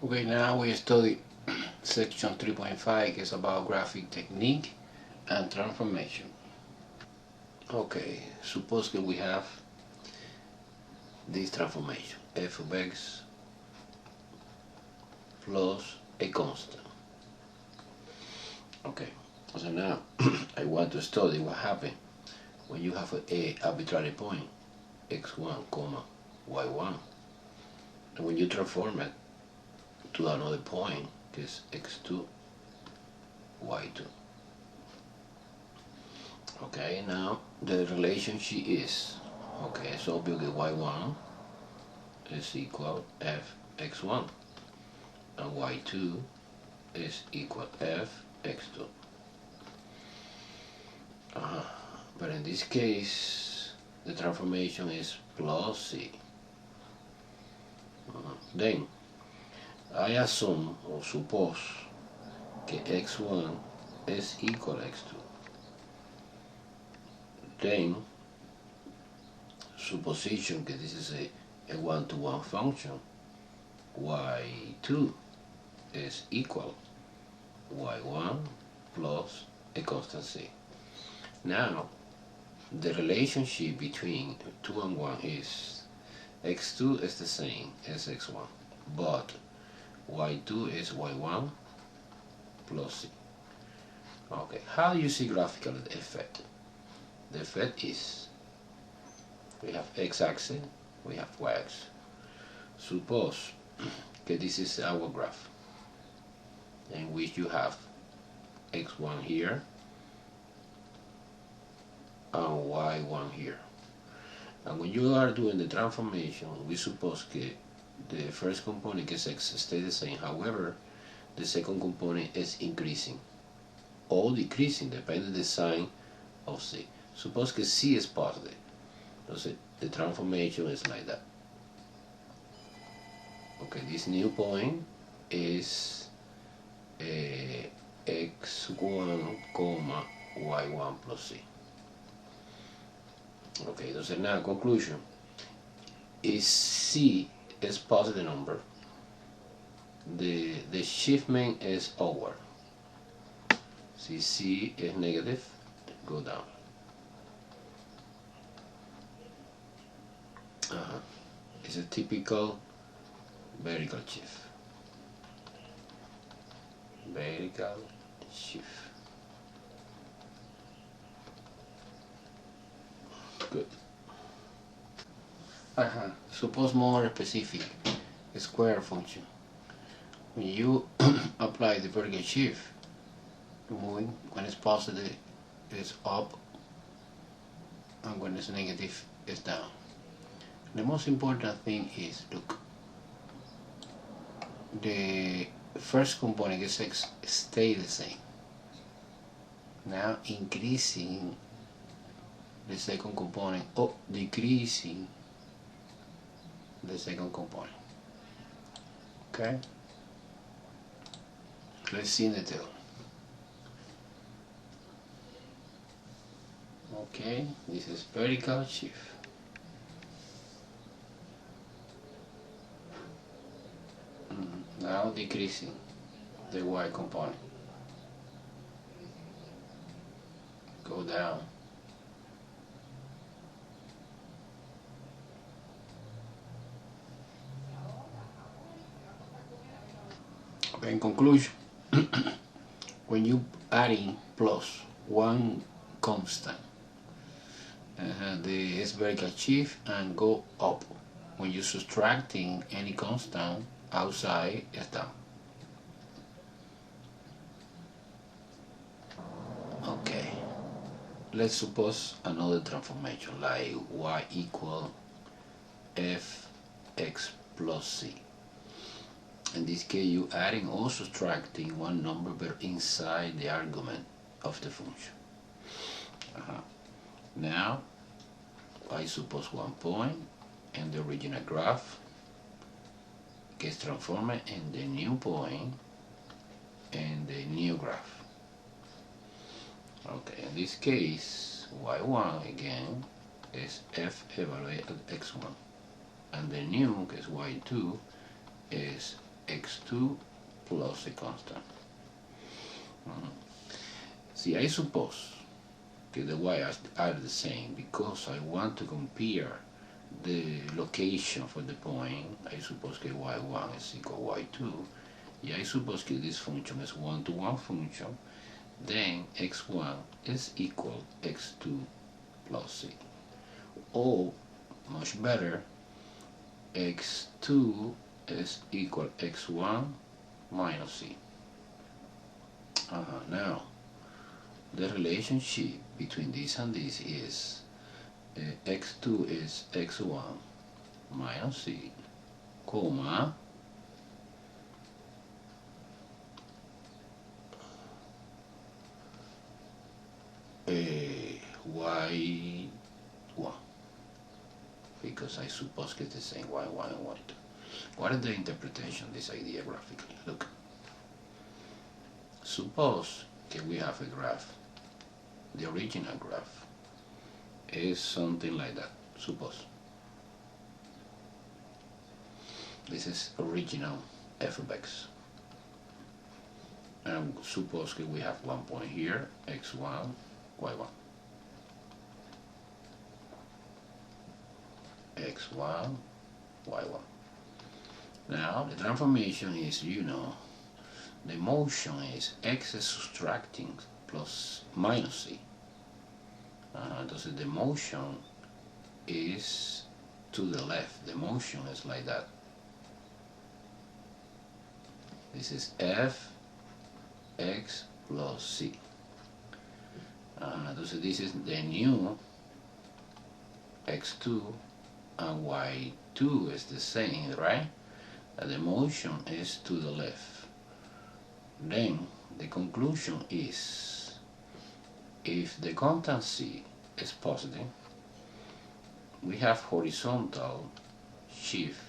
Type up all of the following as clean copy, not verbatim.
Okay, now we study section 3.5, is about graphic technique and transformation. Okay, suppose that we have this transformation, f of x plus a constant. Okay, so now I want to study what happens when you have a arbitrary point, x1, y1, and when you transform it to another point, is x2, y2. Okay, now the relationship is, okay, so obviously y1 is equal f x1 and y2 is equal f x2. But in this case, the transformation is plus c. Then I assume or suppose that x1 is equal x2. Then supposition that this is a one-to-one function, y2 is equal y1 plus a constant c. Now the relationship between 2 and 1 is x2 is the same as x1, but y2 is y1 plus c. Okay, how do you see graphically the effect? The effect is, we have x-axis, we have y-axis. Suppose that this is our graph, in which you have x1 here and y1 here. And when you are doing the transformation, we suppose that the first component is x stays the same. However, the second component is increasing or decreasing depending on the sign of c. Suppose that c is positive, so the transformation is like that. Okay, this new point is x1, y1 plus c. Okay, entonces now conclusion is c is positive number, the shiftment is upward. See, c is negative, go down. It's a typical vertical shift. Vertical shift. Good. Suppose more specific, a square function. When you apply the vertical shift, moving, when it's positive, it's up, and when it's negative, it's down. The most important thing is, look, the first component is x stay the same. Now increasing the second component or decreasing the second component. Okay? Let's see in detail. Okay, this is vertical shift. Now decreasing the y component. Go down. Okay, in conclusion, when you adding plus one constant, the vertical shift and go up. When you subtracting any constant outside, it's down. Okay, let's suppose another transformation like y equal f x plus c. In this case, you adding or subtracting one number but inside the argument of the function. Now I suppose one point and the original graph gets transformed in the new point and the new graph. Okay, in this case, y1 again is f evaluated at x1, and the new, is y2, is x2 plus a constant. See, I suppose the y are the same because I want to compare the location for the point. I suppose que y1 is equal y2. Yeah, I suppose that this function is one-to-one function. Then x1 is equal x2 plus c. Or, much better, x2 is equal x1 minus c. Now, the relationship between this and this is x2 is x1 minus c, comma, y1, because I suppose it's the same y1 and y2. What is the interpretation of this idea graphically? Look, suppose that we have a graph. The original graph is something like that. Suppose this is original f of x, and suppose that we have one point here, x1, y1, x1, y1. Now the transformation is, you know, the motion is x is subtracting plus minus c. Entonces the motion is to the left. The motion is like that. This is f x plus c. Entonces this is the new x2 and y2 is the same, right? The motion is to the left. Then the conclusion is, if the constant c is positive, we have horizontal shift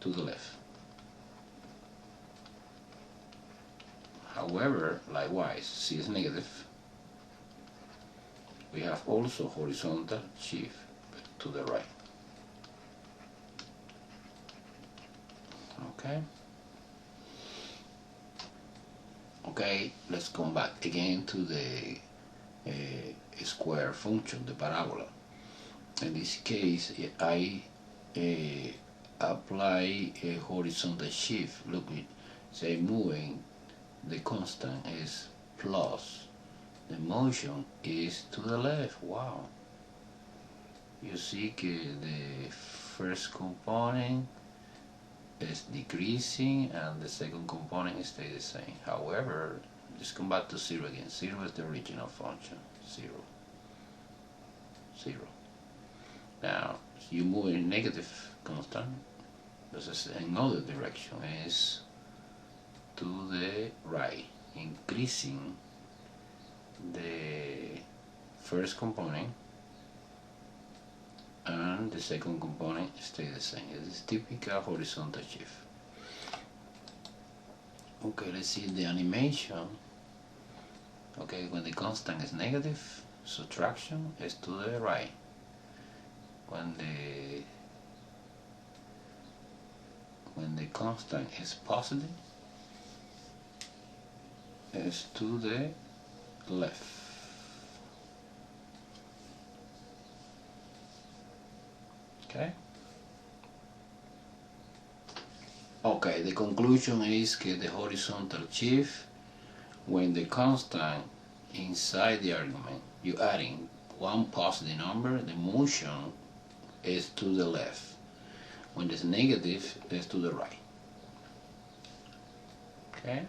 to the left. However, likewise, c is negative, we have also horizontal shift to the right. Okay, let's come back again to the square function, the parabola. In this case, I apply a horizontal shift. Look, say moving, the constant is plus, the motion is to the left. Wow. You see that the first component is decreasing and the second component stays the same. However, just come back to 0 again. 0 is the original function. 0. 0. Now, you move in negative constant. This is another direction, is to the right, increasing the first component, and the second component stays the same. It is typical horizontal shift. Okay, let's see the animation. Okay, when the constant is negative, subtraction is to the right. When the constant is positive, is to the left. Okay. Okay, the conclusion is that the horizontal shift, when the constant inside the argument, you adding one positive number, the motion is to the left. When it's negative, it's to the right. Okay.